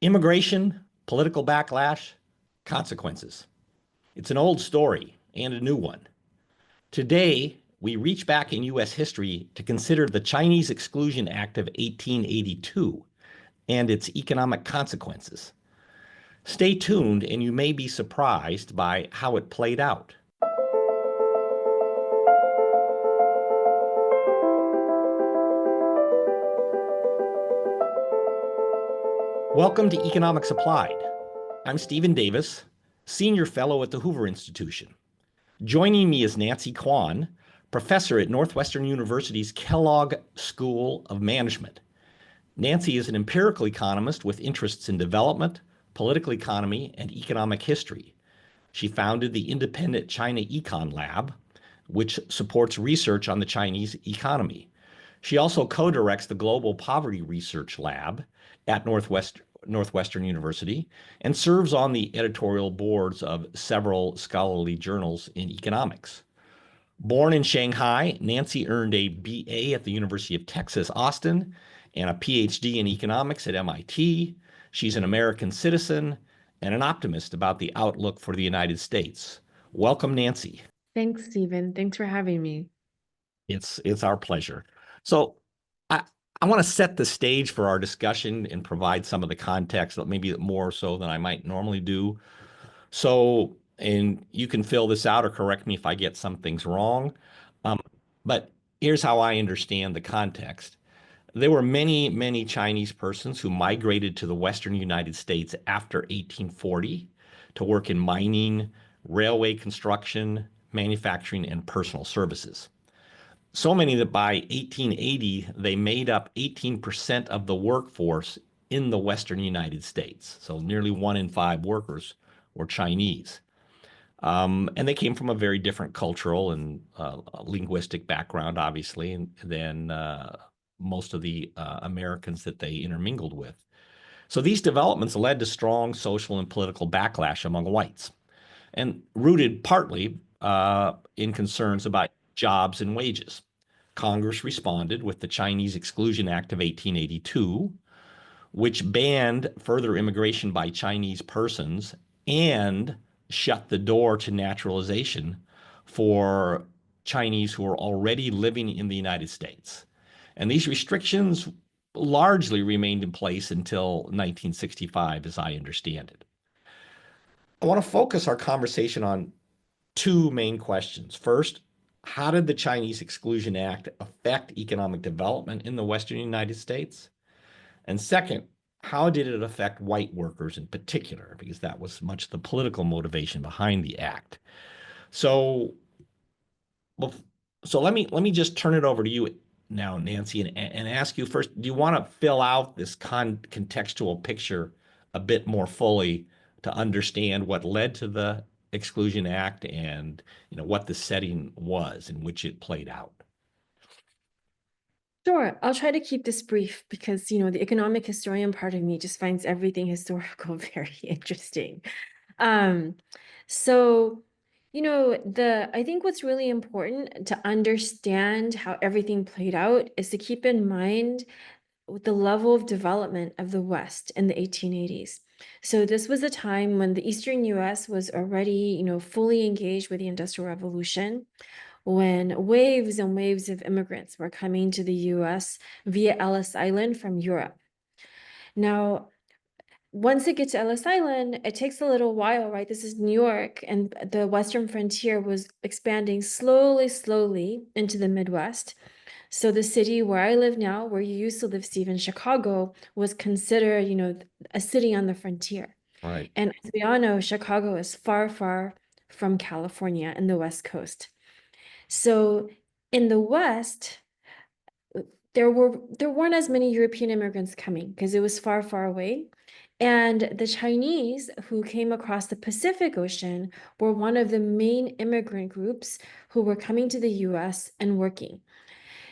Immigration, political backlash, consequences. It's an old story and a new one. Today, we reach back in U.S. history to consider the Chinese Exclusion Act of 1882 and its economic consequences. Stay tuned, and you may be surprised by how it played out. Welcome to Economics Applied. I'm Stephen Davis, Senior Fellow at the Hoover Institution. Joining me is Nancy Quan, professor at Northwestern University's Kellogg School of Management. Nancy is an empirical economist with interests in development, political economy, and economic history. She founded the independent China Econ Lab, which supports research on the Chinese economy. She also co-directs the Global Poverty Research Lab at Northwestern University and serves on the editorial boards of several scholarly journals in economics. Born in Shanghai, Nancy earned a BA at the University of Texas, Austin, and a PhD in economics at MIT. She's an American citizen and an optimist about the outlook for the United States. Welcome, Nancy. Thanks, Stephen. Thanks for having me. It's our pleasure. So I, I want to set the stage for our discussion and provide some of the context, maybe more so than I might normally do. So, and you can fill this out or correct me if I get some things wrong. Um, but here's how I understand the context. There were many, many Chinese persons who migrated to the Western United States after 1840 to work in mining, railway construction, manufacturing, and personal services. So many that by 1880, they made up 18% of the workforce in the Western United States. So nearly 1 in 5 workers were Chinese. And they came from a very different cultural and linguistic background, obviously, than most of the Americans that they intermingled with. So these developments led to strong social and political backlash among whites, and rooted partly in concerns about jobs and wages. Congress responded with the Chinese Exclusion Act of 1882, which banned further immigration by Chinese persons and shut the door to naturalization for Chinese who are already living in the United States. And these restrictions largely remained in place until 1965, as I understand it. I want to focus our conversation on two main questions. First, how did the Chinese Exclusion Act affect economic development in the Western United States? And second, how did it affect white workers in particular? Because that was much the political motivation behind the act. So, well, so let me just turn it over to you now, Nancy, and ask you first, do you want to fill out this contextual picture a bit more fully to understand what led to the Exclusion Act and what the setting was in which it played out? Sure, I'll try to keep this brief because, the economic historian part of me just finds everything historical very interesting. Um, so, I think what's really important to understand how everything played out is to keep in mind the level of development of the West in the 1880s. So this was a time when the Eastern US was already, fully engaged with the Industrial Revolution, when waves and waves of immigrants were coming to the US via Ellis Island from Europe. Now, once it gets to Ellis Island, it takes a little while, right? This is New York, and the Western frontier was expanding slowly into the Midwest. So the city where I live now, where you used to live, Steve, in Chicago, was considered, a city on the frontier. Right. And as we all know, Chicago is far from California and the West Coast. So in the West, there weren't as many European immigrants coming because it was far away. And the Chinese who came across the Pacific Ocean were one of the main immigrant groups who were coming to the US and working.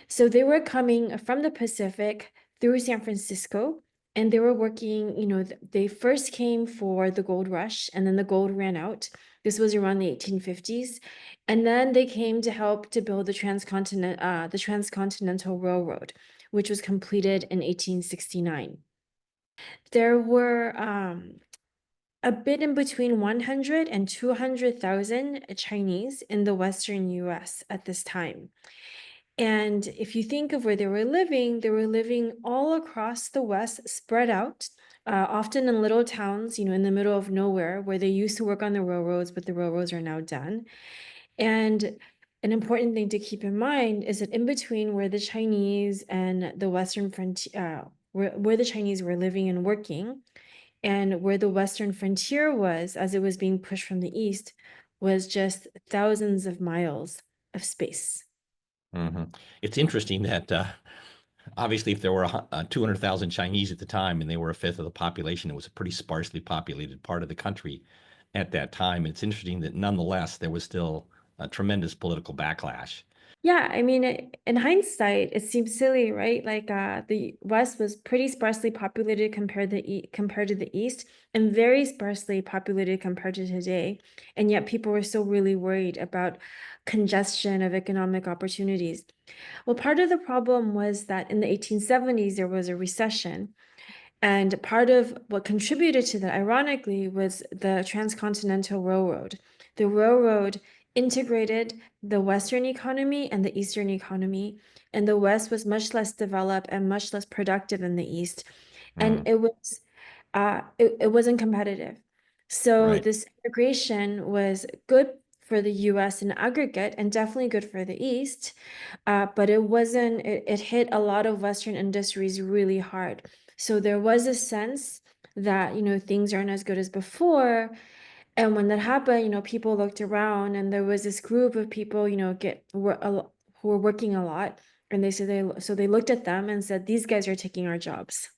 So they were coming from the Pacific through San Francisco, and they were working, they first came for the gold rush, and then the gold ran out. This was around the 1850s. And then they came to help to build the Transcontinental Railroad, which was completed in 1869. There were a bit in between 100 and 200,000 Chinese in the Western US at this time. And if you think of where they were living all across the West, spread out, often in little towns, in the middle of nowhere, where they used to work on the railroads, but the railroads are now done. And an important thing to keep in mind is that in between where the Chinese and the Western frontier, where the Chinese were living and working, and where the Western frontier was, as it was being pushed from the east, was just thousands of miles of space. It's interesting that obviously, if there were 200,000 Chinese at the time and they were a fifth of the population, it was a pretty sparsely populated part of the country at that time. It's interesting that nonetheless, there was still a tremendous political backlash. Yeah, I mean, in hindsight, it seems silly, right? Like, the West was pretty sparsely populated compared to the East, and very sparsely populated compared to today. And yet, people were still really worried about congestion of economic opportunities. Well, part of the problem was that in the 1870s, there was a recession. And part of what contributed to that, ironically, was the Transcontinental Railroad. The railroad integrated the Western economy and the Eastern economy, and the West was much less developed and much less productive than the East. And Mm, it wasn't competitive. So right, this integration was good for the US in aggregate and definitely good for the East. But it wasn't, it hit a lot of Western industries really hard. So there was a sense that, things aren't as good as before. And when that happened, people looked around and there was this group of people, who were working a lot. And they looked at them and said, these guys are taking our jobs.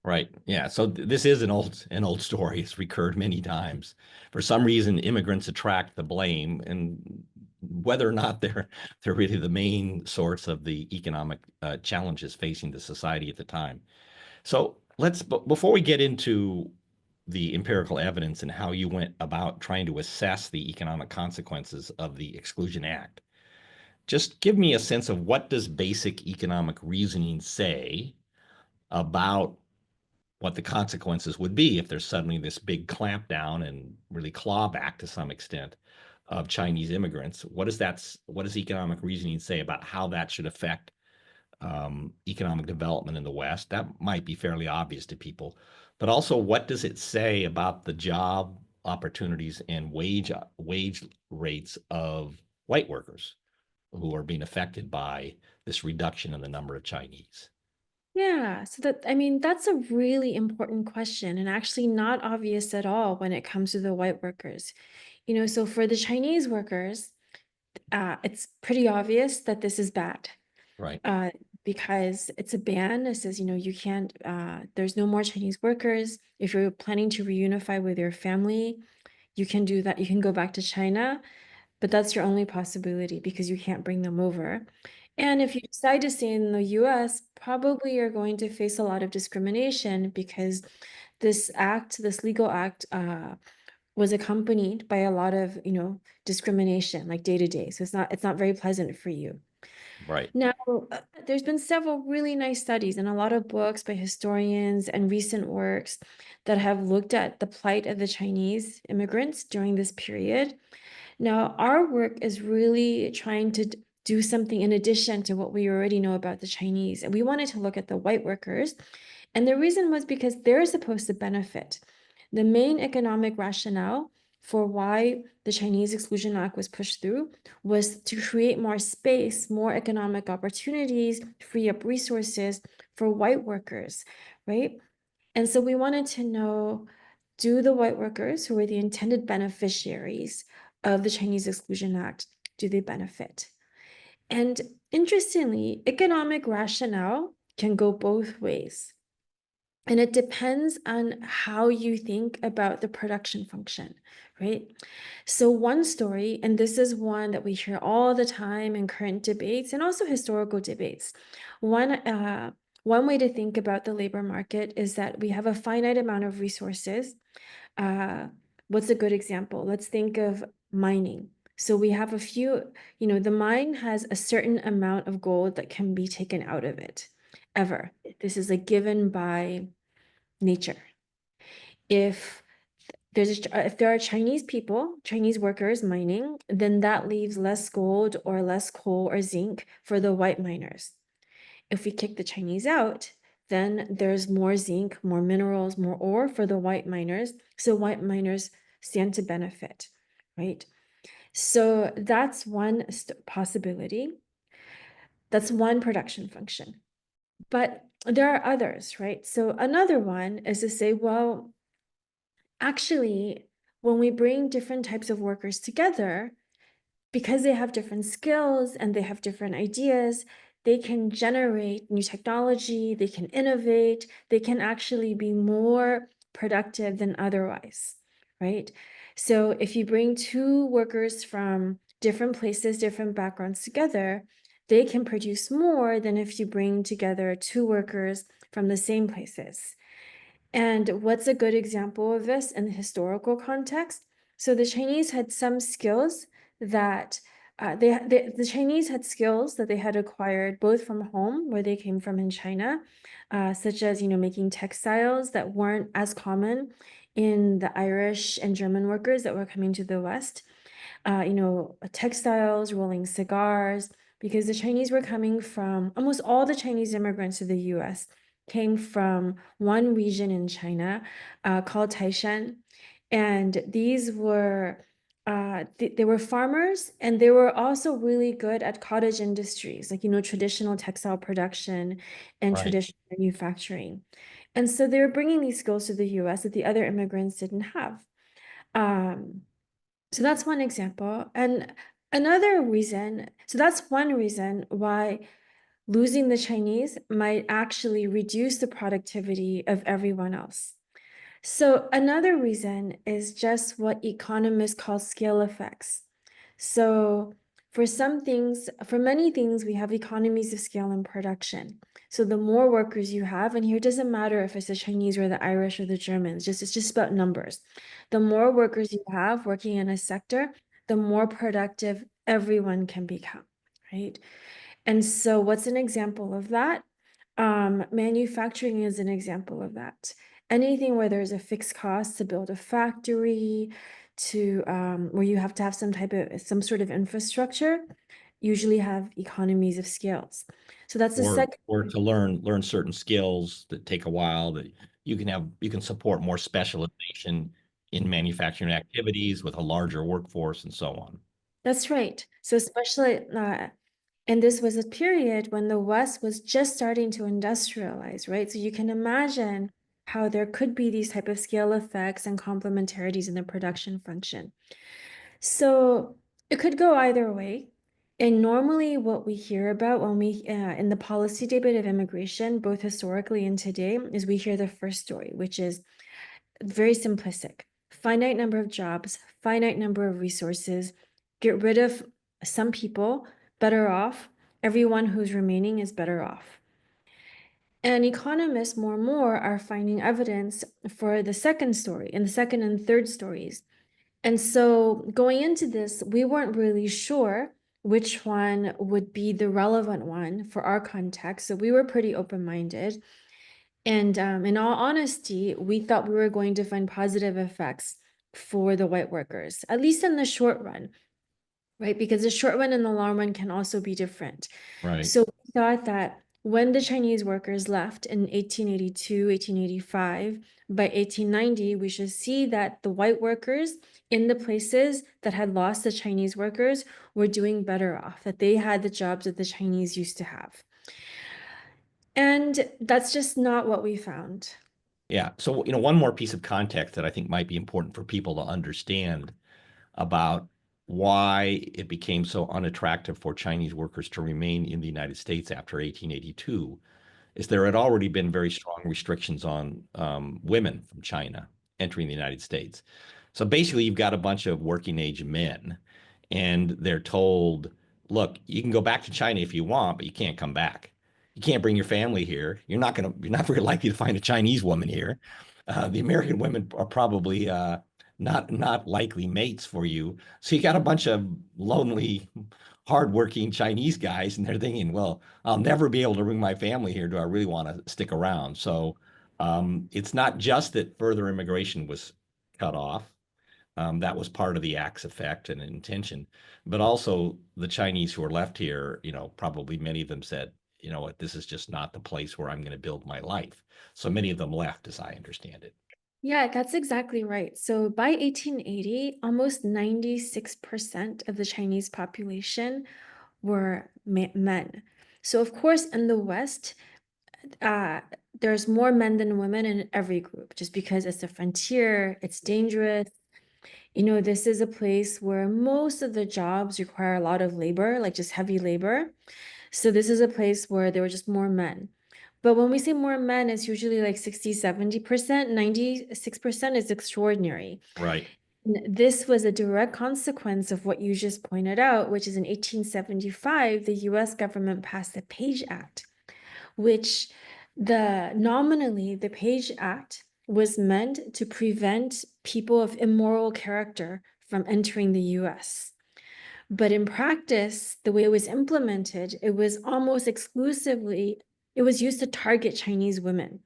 right. Yeah. So this is an old story. It's recurred many times. For some reason, immigrants attract the blame, and whether or not they're really the main source of the economic challenges facing the society at the time. So before we get into the empirical evidence and how you went about trying to assess the economic consequences of the Exclusion Act, just give me a sense of what does basic economic reasoning say about what the consequences would be if there's suddenly this big clampdown and really clawback to some extent of Chinese immigrants. What does economic reasoning say about how that should affect economic development in the West? That might be fairly obvious to people. But also, what does it say about the job opportunities and wage rates of white workers who are being affected by this reduction in the number of Chinese? Yeah, so I mean, that's a really important question and actually not obvious at all when it comes to the white workers. So for the Chinese workers, it's pretty obvious that this is bad, Right. uh, because it's a ban. It says, you can't, there's no more Chinese workers. If you're planning to reunify with your family, you can do that. You can go back to China, but that's your only possibility because you can't bring them over. And if you decide to stay in the US, probably you're going to face a lot of discrimination because this legal act, was accompanied by a lot of, discrimination, like day to day. So it's not very pleasant for you. Right. Now, there's been several really nice studies and a lot of books by historians and recent works that have looked at the plight of the Chinese immigrants during this period. Now, our work is really trying to do something in addition to what we already know about the Chinese. And we wanted to look at the white workers. And the reason was because they're supposed to benefit. The main economic rationale for why the Chinese Exclusion Act was pushed through was to create more space, more economic opportunities, free up resources for white workers, right? And so we wanted to know, do the white workers who were the intended beneficiaries of the Chinese Exclusion Act, do they benefit? And interestingly, economic rationale can go both ways. And it depends on how you think about the production function, right? So, one story, and this is one that we hear all the time in current debates and also historical debates. One way to think about the labor market is that we have a finite amount of resources. Uh, what's a good example? Let's think of mining. So we have a few, the mine has a certain amount of gold that can be taken out of it ever. This is like given by nature. If if there are Chinese people, Chinese workers mining, then that leaves less gold or less coal or zinc for the white miners. If we kick the Chinese out, then there's more zinc, more minerals, more ore for the white miners. So white miners stand to benefit, right? So that's one possibility. That's one production function. But there are others, right? So another one is to say, well, actually, when we bring different types of workers together, because they have different skills and they have different ideas, they can generate new technology, they can innovate, they can actually be more productive than otherwise, right? So if you bring two workers from different places, different backgrounds together, they can produce more than if you bring together two workers from the same places. And what's a good example of this in the historical context? So the Chinese had some skills that the Chinese had skills that they had acquired both from home, where they came from in China, such as making textiles that weren't as common in the Irish and German workers that were coming to the West. Textiles, rolling cigars, because the Chinese were coming from almost all the Chinese immigrants to the U.S. came from one region in China called Taishan, and these were they were farmers, and they were also really good at cottage industries, like traditional textile production and Right. traditional manufacturing. And so they were bringing these skills to the U.S. that the other immigrants didn't have. Um, so that's one example. And another reason, so that's one reason why losing the Chinese might actually reduce the productivity of everyone else. So another reason is just what economists call scale effects. So for many things, we have economies of scale in production. So the more workers you have, and here it doesn't matter if it's the Chinese or the Irish or the Germans, it's just about numbers. The more workers you have working in a sector, the more productive everyone can become, right? And so what's an example of that? Manufacturing is an example of that. Anything where there's a fixed cost to build a factory, to where you have to have some sort of infrastructure, usually have economies of scales. So that's the second. Or to learn certain skills that take a while, that you can support more specialization in manufacturing activities with a larger workforce and so on. That's right. So especially, and this was a period when the West was just starting to industrialize, right? So you can imagine how there could be these type of scale effects and complementarities in the production function. So it could go either way. And normally what we hear about when in the policy debate of immigration, both historically and today, is we hear the first story, which is very simplistic. Finite number of jobs, finite number of resources, get rid of some people, better off. Everyone who's remaining is better off. And economists more and more are finding evidence for the second story and the second and third stories. And so going into this, we weren't really sure which one would be the relevant one for our context. So we were pretty open-minded. And in all honesty, we thought we were going to find positive effects for the white workers, at least in the short run, right? Because the short run and the long run can also be different. Right. So we thought that when the Chinese workers left in 1882, 1885, by 1890, we should see that the white workers in the places that had lost the Chinese workers were doing better off, that they had the jobs that the Chinese used to have. And that's just not what we found. Yeah. So, one more piece of context that I think might be important for people to understand about why it became so unattractive for Chinese workers to remain in the United States after 1882 is there had already been very strong restrictions on women from China entering the United States. So basically, you've got a bunch of working age men, and they're told, look, you can go back to China if you want, but you can't come back. You can't bring your family here. You're not very likely to find a Chinese woman here. The American women are probably not likely mates for you. So you got a bunch of lonely, hardworking Chinese guys, and they're thinking, well, I'll never be able to bring my family here. Do I really want to stick around? So It's not just that further immigration was cut off. That was part of the act's effect and intention, but also the Chinese who were left here, probably many of them said, you know what, this is just not the place where I'm going to build my life. So many of them left, as I understand it. Yeah, that's exactly right. So by 1880, almost 96% of the Chinese population were men. So of course, in the West, uh, there's more men than women in every group, just because it's a frontier, it's dangerous. This is a place where most of the jobs require a lot of labor, like just heavy labor. So this is a place where there were just more men. But when we say more men, it's usually like 60, 70%, 96% is extraordinary. Right. This was a direct consequence of what you just pointed out, which is in 1875, the US government passed the Page Act, which nominally the Page Act was meant to prevent people of immoral character from entering the US. But in practice, the way it was implemented, it was almost exclusively, it was used to target Chinese women.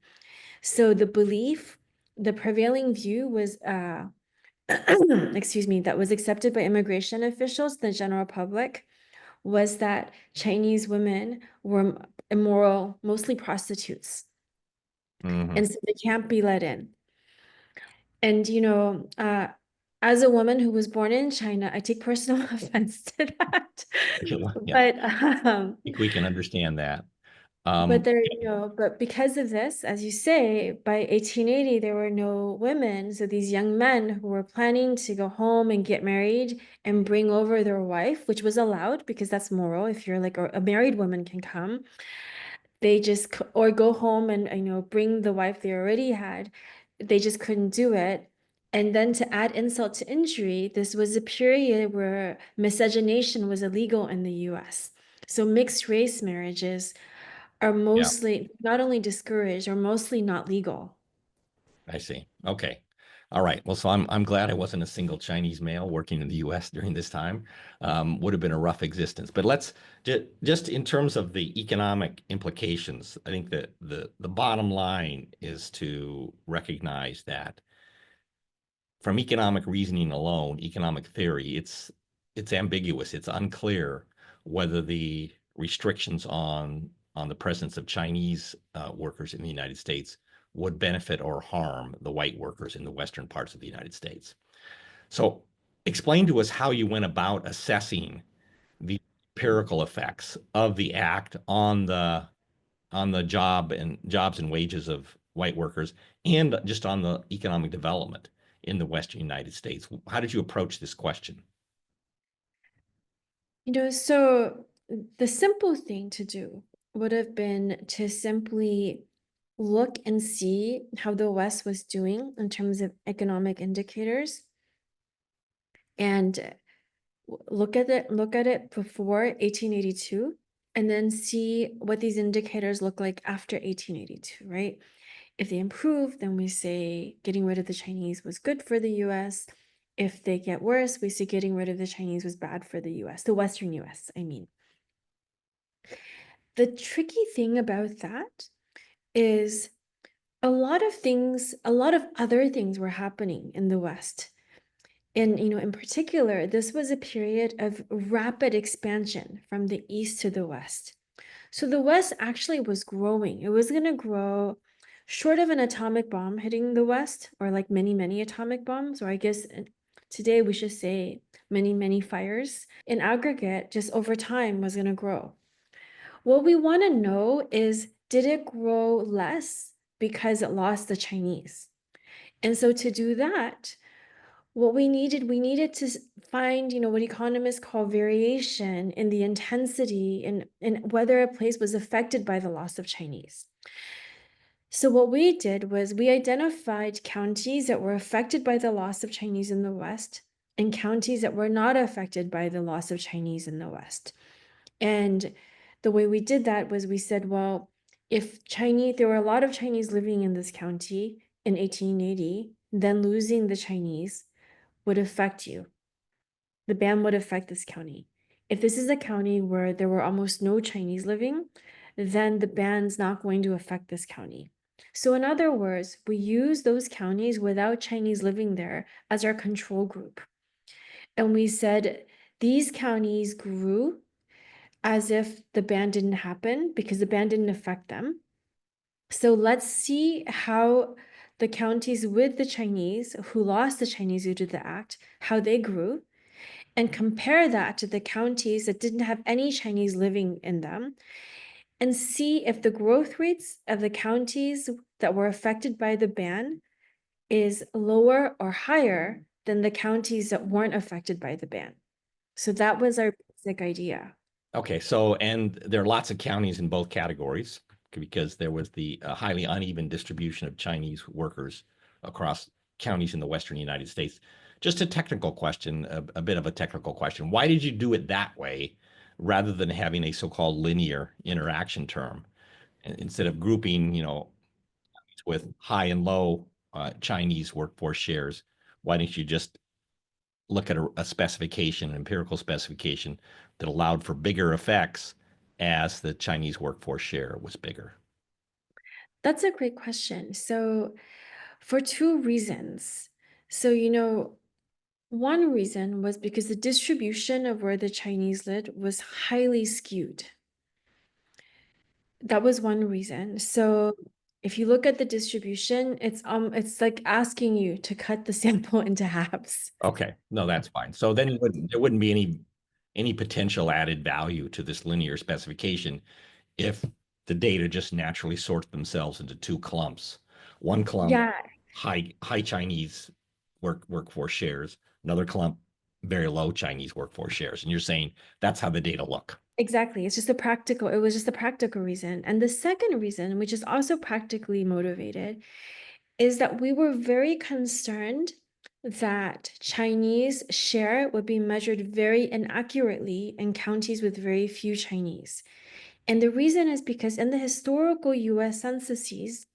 So the prevailing view was, excuse me, that was accepted by immigration officials, the general public, was that Chinese women were immoral, mostly prostitutes. Mhm. And so they can't be let in. And, as a woman who was born in China, I take personal offense to that. Yeah, But I think we can understand that. But Um, there, but because of this, as you say, by 1880, there were no women. So these young men who were planning to go home and get married and bring over their wife, which was allowed because that's moral. If you're like a married woman can come, they just, or go home and, bring the wife they already had. They just couldn't do it. And then to add insult to injury, this was a period where miscegenation was illegal in the US. So mixed race marriages are yeah, mostly not only discouraged or mostly not legal. I see. Okay. All right. Well, so I'm glad I wasn't a single Chinese male working in the U.S. during this time. Would have been a rough existence. But let's just in terms of the economic implications, I think that the bottom line is to recognize that from economic reasoning alone, economic theory, it's ambiguous. It's unclear whether the restrictions on the presence of Chinese workers in the United States would benefit or harm the white workers in the western parts of the United States. So, explain to us how you went about assessing the empirical effects of the act on the jobs and wages of white workers and just on the economic development in the Western United States. How did you approach this question? So the simple thing to do would have been to simply look and see how the West was doing in terms of economic indicators and look at it before 1882 and then see what these indicators look like after 1882, right? If they improve, then we say getting rid of the Chinese was good for the US. If they get worse, we say getting rid of the Chinese was bad for the US, the Western US, I mean. The tricky thing about that is a lot of other things were happening in the West. And, in particular, this was a period of rapid expansion from the East to the West. So the West actually was growing. It was going to grow short of an atomic bomb hitting the West, or like many, many atomic bombs, or I guess today we should say many, many fires. In aggregate, just over time was going to grow. What we want to know is, did it grow less because it lost the Chinese? And so to do that, we needed to find, what economists call variation in the intensity and whether a place was affected by the loss of Chinese. So what we did was we identified counties that were affected by the loss of Chinese in the West and counties that were not affected by the loss of Chinese in the West. And the way we did that was we said, well, there were a lot of Chinese living in this county in 1880, then losing the Chinese would affect you. The ban would affect this county. If this is a county where there were almost no Chinese living, then the ban's not going to affect this county. So in other words, we use those counties without Chinese living there as our control group. And we said these counties grew as if the ban didn't happen because the ban didn't affect them. So let's see how the counties with the Chinese who lost the Chinese due to the act, how they grew, and compare that to the counties that didn't have any Chinese living in them, and see if the growth rates of the counties that were affected by the ban is lower or higher than the counties that weren't affected by the ban. So that was our basic idea. Okay, so and there are lots of counties in both categories because there was the highly uneven distribution of Chinese workers across counties in the Western United States. Just a technical question, a bit of a technical question. Why did you do it that way rather than having a so-called linear interaction term instead of grouping, with high and low Chinese workforce shares? Why didn't you just look at a specification, an empirical specification that allowed for bigger effects as the Chinese workforce share was bigger? That's a great question. So, for two reasons. So, one reason was because the distribution of where the Chinese lived was highly skewed. That was one reason. So, if you look at the distribution, it's like asking you to cut the sample into halves. Okay, no, that's fine. So then there wouldn't be any potential added value to this linear specification if the data just naturally sort themselves into two clumps. One clump, Yeah, high Chinese workforce shares, another clump, very low Chinese workforce shares. And you're saying that's how the data look. exactly. It was just a practical reason. And the second reason, which is also practically motivated, is that we were very concerned that Chinese share would be measured very inaccurately in counties with very few Chinese. And the reason is because in the historical US censuses,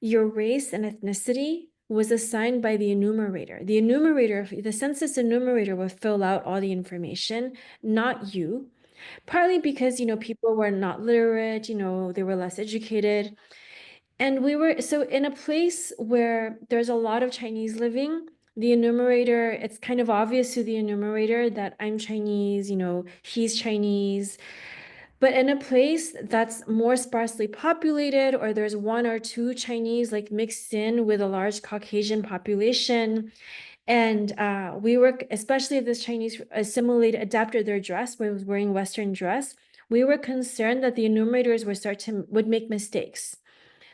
your race and ethnicity was assigned by the enumerator. The census enumerator would fill out all the information, not you. Partly because, people were not literate, they were less educated. And we were so in a place where there's a lot of Chinese living, the enumerator, it's kind of obvious to the enumerator that I'm Chinese, he's Chinese. But in a place that's more sparsely populated, or there's one or two Chinese like mixed in with a large Caucasian population, and we were, especially if this Chinese assimilated, adapted their dress, was wearing Western dress, we were concerned that the enumerators would make mistakes.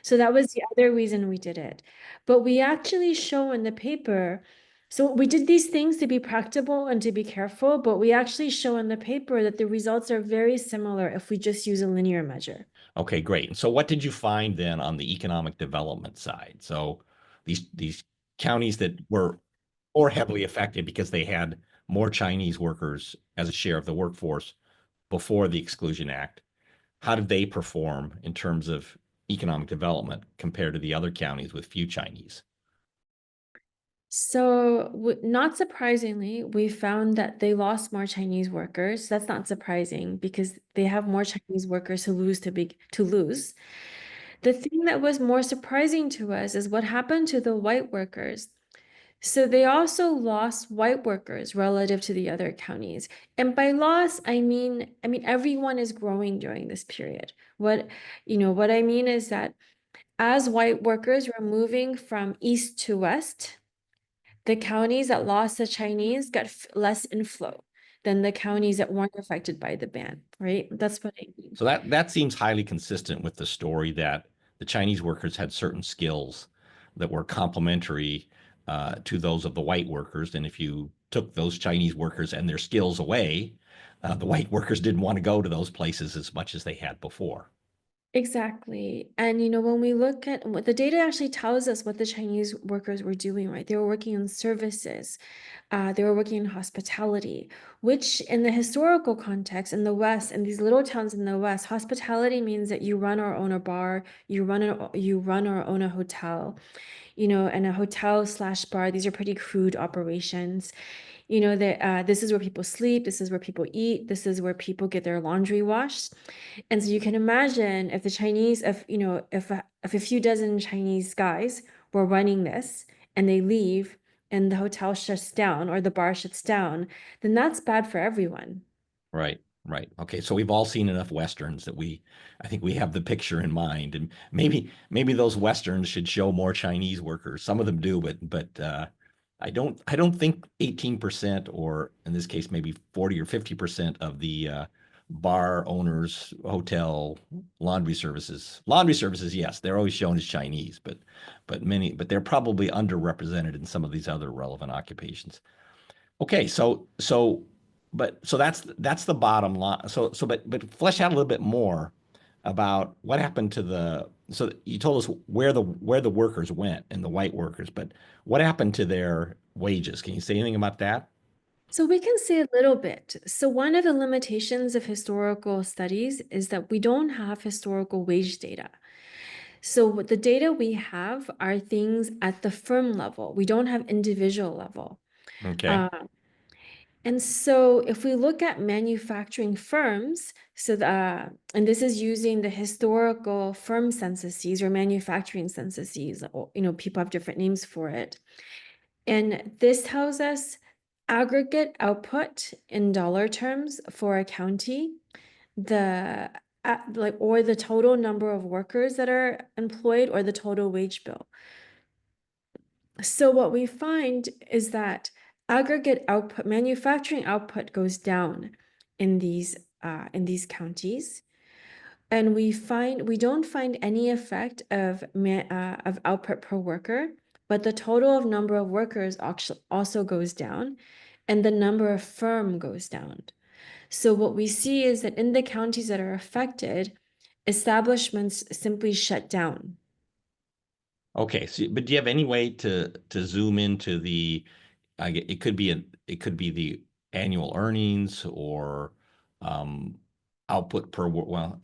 So that was the other reason we did it. But we actually show in the paper, so we did these things to be practical and to be careful, but we actually show in the paper that the results are very similar if we just use a linear measure. Okay, great. And so what did you find then on the economic development side? So these counties that were more heavily affected because they had more Chinese workers as a share of the workforce before the Exclusion Act, how did they perform in terms of economic development compared to the other counties with few Chinese? So, not surprisingly, we found that they lost more Chinese workers. That's not surprising because they have more Chinese workers to lose. The thing that was more surprising to us is what happened to the white workers. So they also lost white workers relative to the other counties. And by loss, I mean everyone is growing during this period. What I mean is that as white workers were moving from east to west, the counties that lost the Chinese got less inflow than the counties that weren't affected by the ban, right? That's what I mean. So that seems highly consistent with the story that the Chinese workers had certain skills that were complementary to those of the white workers. And if you took those Chinese workers and their skills away, the white workers didn't want to go to those places as much as they had before. Exactly. And when we look at what the data actually tells us what the Chinese workers were doing, right? They were working in services, they were working in hospitality. which in the historical context in the West, in these little towns in the West, hospitality means that you run or own a bar, you run or own a hotel, and a hotel slash bar. These are pretty crude operations. That this is where people sleep, this is where people eat, this is where people get their laundry washed. And so you can imagine if the Chinese, if a few dozen Chinese guys were running this and they leave and the hotel shuts down or the bar shuts down, then that's bad for everyone. Right, right. Okay, so we've all seen enough Westerns that I think we have the picture in mind, and maybe those Westerns should show more Chinese workers. Some of them do, but I don't think 18% or in this case maybe 40 or 50% of the bar owners, hotel, laundry services, yes, they're always shown as Chinese, but they're probably underrepresented in some of these other relevant occupations. Okay, so that's the bottom line. But flesh out a little bit more about what happened to so you told us where the workers went and the white workers, but what happened to their wages? Can you say anything about that? So we can say a little bit. So one of the limitations of historical studies is that we don't have historical wage data. So what the data we have are things at the firm level. We don't have individual level. Okay. Uh, and so if we look at manufacturing firms, and this is using the historical firm censuses or manufacturing censuses, or, people have different names for it. And this tells us aggregate output in dollar terms for a county, or the total number of workers that are employed or the total wage bill. So what we find is that aggregate output, manufacturing output goes down in these counties, and we don't find any effect of output per worker, but the total of number of workers also goes down, and the number of firm goes down. So what we see is that in the counties that are affected, establishments simply shut down. Okay. So, but do you have any way to zoom into it could be the annual earnings or output per well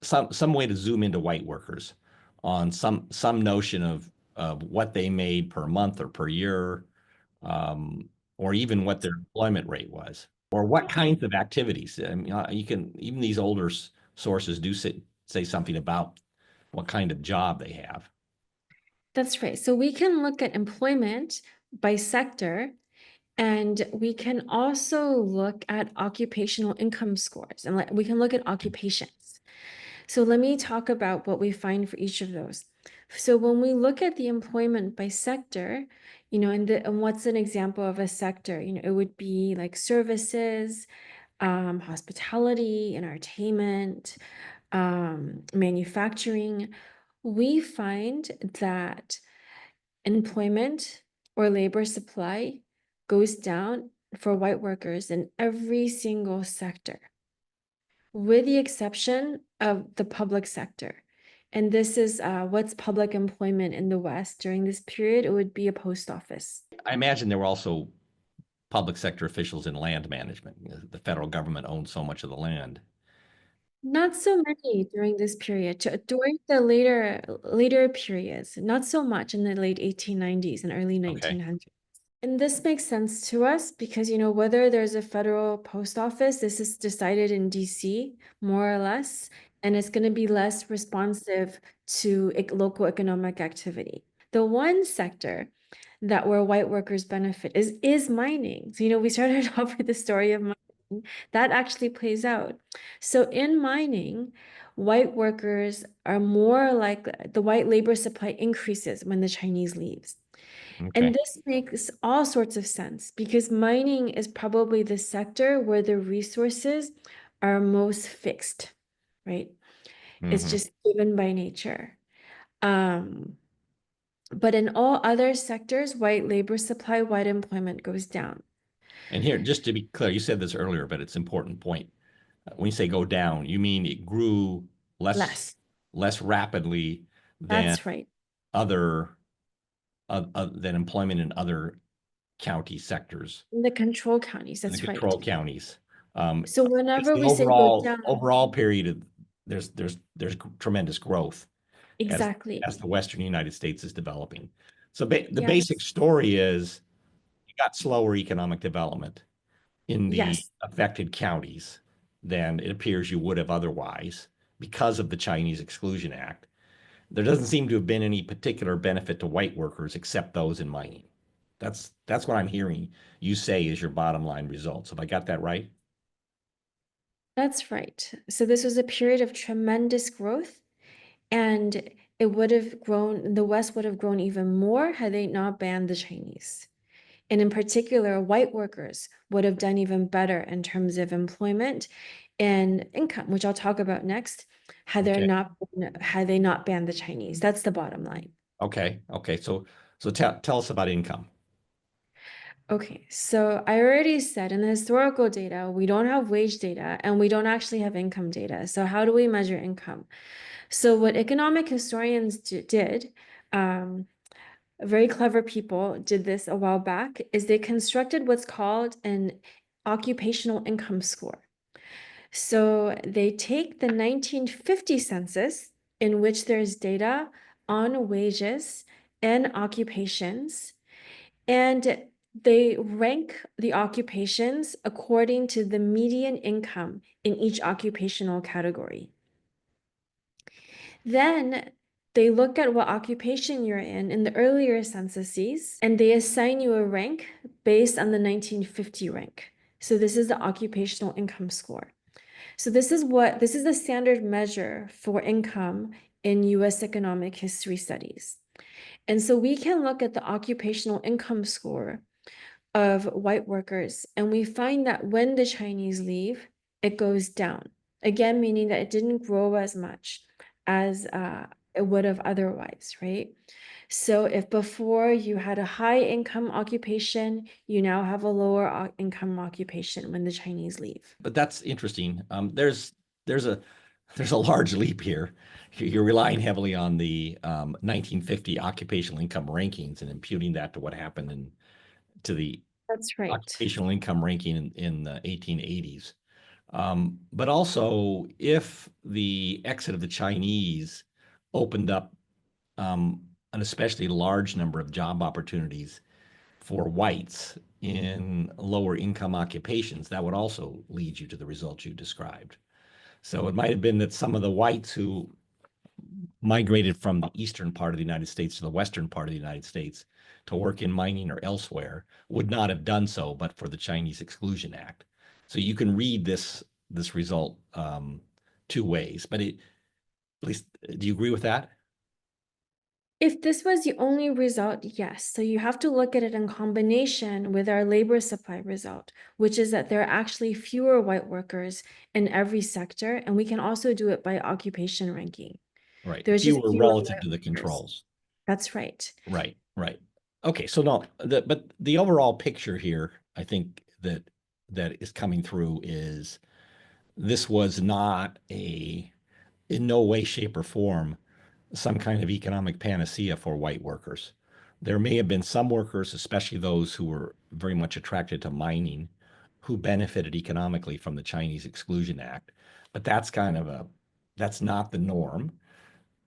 some way to zoom into white workers on some notion of what they made per month or per year, or even what their employment rate was, or what kinds of activities. I mean, you can even these older sources do say something about what kind of job they have. That's right. So we can look at employment by sector, and we can also look at occupational income scores, and we can look at occupations. So let me talk about what we find for each of those. So when we look at the employment by sector, and what's an example of a sector? It would be like services, hospitality, entertainment, manufacturing. We find that employment or labor supply goes down for white workers in every single sector, with the exception of the public sector. And this is what's public employment in the West during this period. It would be a post office. I imagine there were also public sector officials in land management. The federal government owns so much of the land. Not so many during this period. During the later periods, not so much in the late 1890s and early Okay. 1900s. And this makes sense to us because, whether there's a federal post office, this is decided in DC, more or less, and it's going to be less responsive to local economic activity. The one sector that where white workers benefit is mining. So, we started off with the story of mining. That actually plays out. So in mining, white workers are more like the white labor supply increases when the Chinese leaves. And Okay. this makes all sorts of sense because mining is probably the sector where the resources are most fixed, right? It's Hmm. just given by nature. Um, but in all other sectors, white labor supply, white employment goes down. And here, just to be clear, you said this earlier, but it's an important point. When you say go down, you mean it grew less Less. less rapidly than That's right. other than employment in other county sectors In the control counties, and the that's right. control counties. Um, So it's whenever the we say go down, overall period of there's tremendous growth as exactly. the Western United States is developing. So the basic Yes. story is you got slower economic development in the Yes. affected counties than it appears you would have otherwise because of the Chinese Exclusion Act. There doesn't seem to have been any particular benefit to white workers except those in mining. That's what I'm hearing you say is your bottom line results. Have I got that right? That's right. So this was a period of tremendous growth, and it would have grown, the West would have grown even more had they not banned the Chinese. And in particular, white workers would have done even better in terms of employment and income, which I'll talk about next, Okay. had they not banned the Chinese. That's the bottom line. Okay. Okay. So tell us about income. Okay, so I already said in the historical data, we don't have wage data and we don't actually have income data. So how do we measure income? So what economic historians did, very clever people did this a while back, is they constructed what's called an occupational income score. So they take the 1950 census, in which there's data on wages and occupations, and they rank the occupations according to the median income in each occupational category. Then they look at what occupation you're in the earlier censuses, and they assign you a rank based on the 1950 rank. So this is the occupational income score. So this is the standard measure for income in US economic history studies. And so we can look at the occupational income score of white workers, and we find that when the Chinese leave, it goes down. Again, meaning that it didn't grow as much as it would have otherwise, right? So if before you had a high income occupation, you now have a lower income occupation when the Chinese leave. But that's interesting. There's a there's a large leap here. You're relying heavily on the 1950 occupational income rankings and imputing that to what happened to the That's right. occupational income ranking in the 1880s. But also, if the exit of the Chinese opened up an especially large number of job opportunities for whites in lower income occupations, that would also lead you to the results you described. So it might have been that some of the whites who migrated from the eastern part of the United States to the western part of the United States to work in mining or elsewhere would not have done so but for the Chinese Exclusion Act. So you can read this result two ways, but at least do you agree with that? If this was the only result, yes. So you have to look at it in combination with our labor supply result, which is that there are actually fewer white workers in every sector, and we can also do it by occupation ranking. Right. There's just Fewer fewer relative white to the workers. controls. That's right. Right, right. Okay, so no, but the overall picture here, I think that is coming through is this was not in no way, shape, or form, some kind of economic panacea for white workers. There may have been some workers, especially those who were very much attracted to mining, who benefited economically from the Chinese Exclusion Act, but that's not the norm.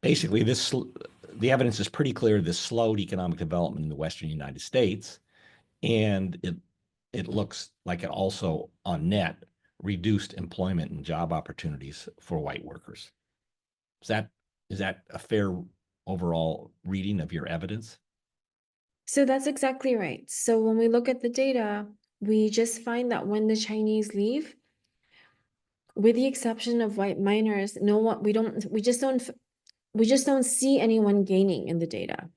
Basically, the evidence is pretty clear this slowed economic development in the Western United States, and it looks like it also, on net, reduced employment and job opportunities for white workers. Is that a fair overall reading of your evidence? So that's exactly right. So when we look at the data, we just find that when the Chinese leave, with the exception of white miners, no one, we just don't see anyone gaining in the data.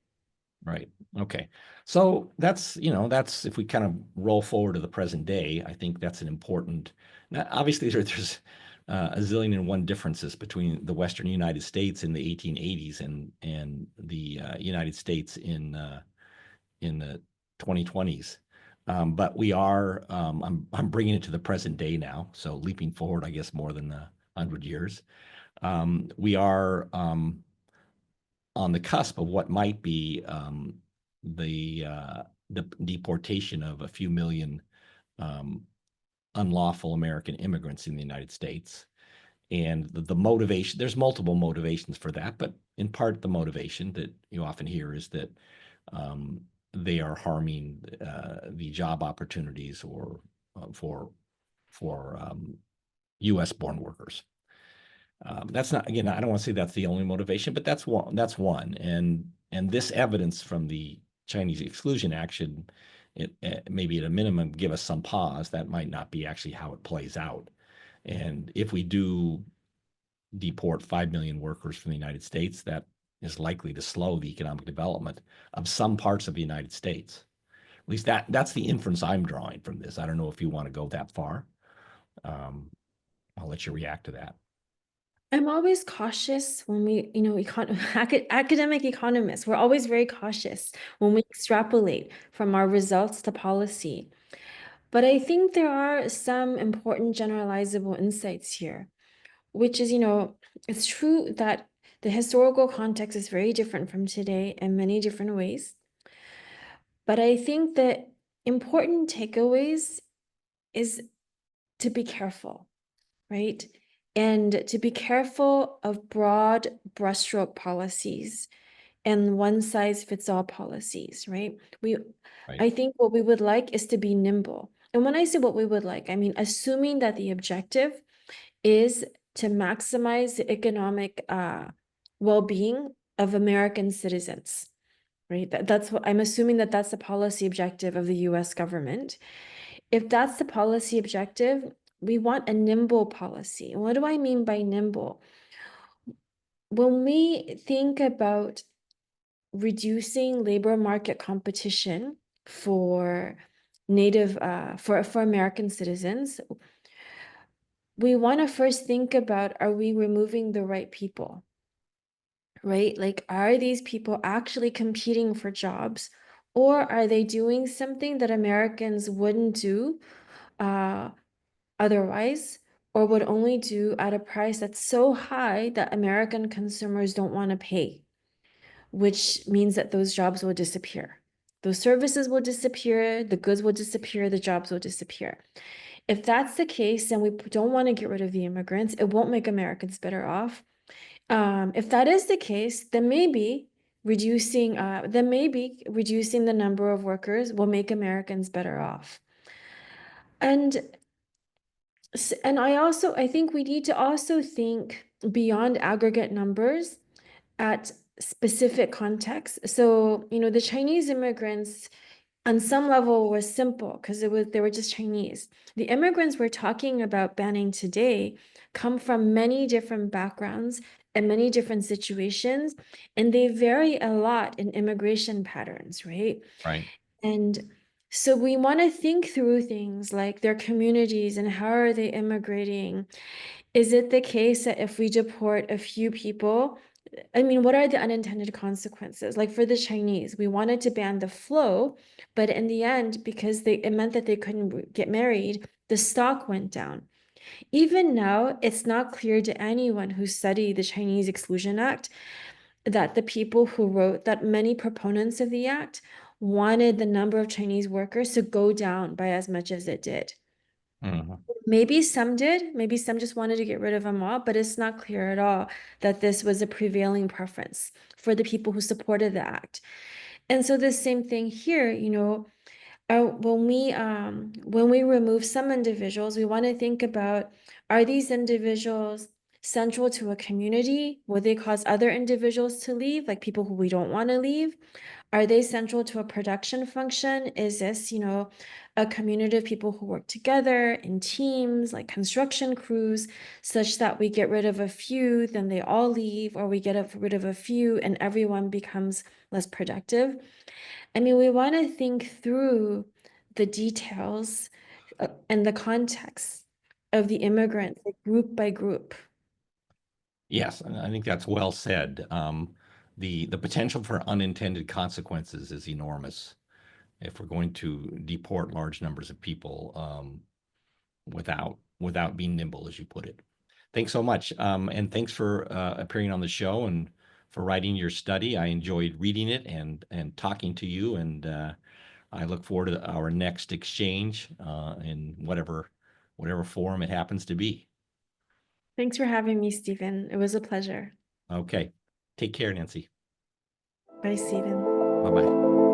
Right. Okay. So that's if we kind of roll forward to the present day, I think that's an important. Now, obviously, there's a zillion and one differences between the Western United States in the 1880s and the United States in the 2020s. But I'm bringing it to the present day now. So leaping forward, I guess, more than 100 years. We are on the cusp of what might be the deportation of a few million um, unlawful American immigrants in the United States. And the motivation, there's multiple motivations for that, but in part the motivation that you often hear is that um, they are harming the job opportunities or for U.S. born workers. That's not, again, I don't want to say that's the only motivation, but that's one. That's one. And this evidence from the Chinese Exclusion Action, maybe at a minimum give us some pause. That might not be actually how it plays out. And if we do deport 5 million workers from the United States, that is likely to slow the economic development of some parts of the United States. At least that's the inference I'm drawing from this. I don't know if you want to go that far. Um, I'll let you react to that. I'm always cautious when we, academic economists, we're always very cautious when we extrapolate from our results to policy. But I think there are some important generalizable insights here, which is, it's true that the historical context is very different from today in many different ways. But I think that important takeaways is to be careful, right? And to be careful of broad brushstroke policies and one size fits all policies, right? Right. I think what we would like is to be nimble. And when I say what we would like, I mean, assuming that the objective is to maximize the economic well-being of American citizens, right? That's what I'm assuming that that's the policy objective of the US government. If that's the policy objective, we want a nimble policy. And what do I mean by nimble? When we think about reducing labor market competition for for American citizens, we want to first think about, are we removing the right people? Right? Like, are these people actually competing for jobs, or are they doing something that Americans wouldn't do uh, otherwise, or would only do at a price that's so high that American consumers don't want to pay, which means that those jobs will disappear. Those services will disappear, the goods will disappear, the jobs will disappear. If that's the case, and we don't want to get rid of the immigrants, it won't make Americans better off. If that is the case, then maybe reducing the number of workers will make Americans better off. And I think we need to also think beyond aggregate numbers at specific contexts. So, the Chinese immigrants on some level were simple because they were just Chinese. The immigrants we're talking about banning today come from many different backgrounds and many different situations, and they vary a lot in immigration patterns, right? Right. And so we want to think through things like their communities and how are they immigrating? Is it the case that if we deport a few people, I mean, what are the unintended consequences? Like for the Chinese, we wanted to ban the flow, but in the end, because it meant that they couldn't get married, the stock went down. Even now, it's not clear to anyone who studied the Chinese Exclusion Act that the people who wrote that many proponents of the act wanted the number of Chinese workers to go down by as much as it did. Mhm. Maybe some did, maybe some just wanted to get rid of them all, but it's not clear at all that this was a prevailing preference for the people who supported the act. And so the same thing here, when we remove some individuals, we want to think about, are these individuals central to a community? Will they cause other individuals to leave, like people who we don't want to leave? Are they central to a production function? Is this, a community of people who work together in teams, like construction crews, such that we get rid of a few, then they all leave, or we get rid of a few and everyone becomes less productive? I mean, we want to think through the details and the context of the immigrants, like group by group. Yes, and I think that's well said. The potential for unintended consequences is enormous if we're going to deport large numbers of people without being nimble, as you put it. Thanks so much, and thanks for appearing on the show and for writing your study. I enjoyed reading it and talking to you, and I look forward to our next exchange in whatever forum it happens to be. Thanks for having me, Stephen. It was a pleasure. Okay. Take care, Nancy. Bye, Stephen. Bye-bye.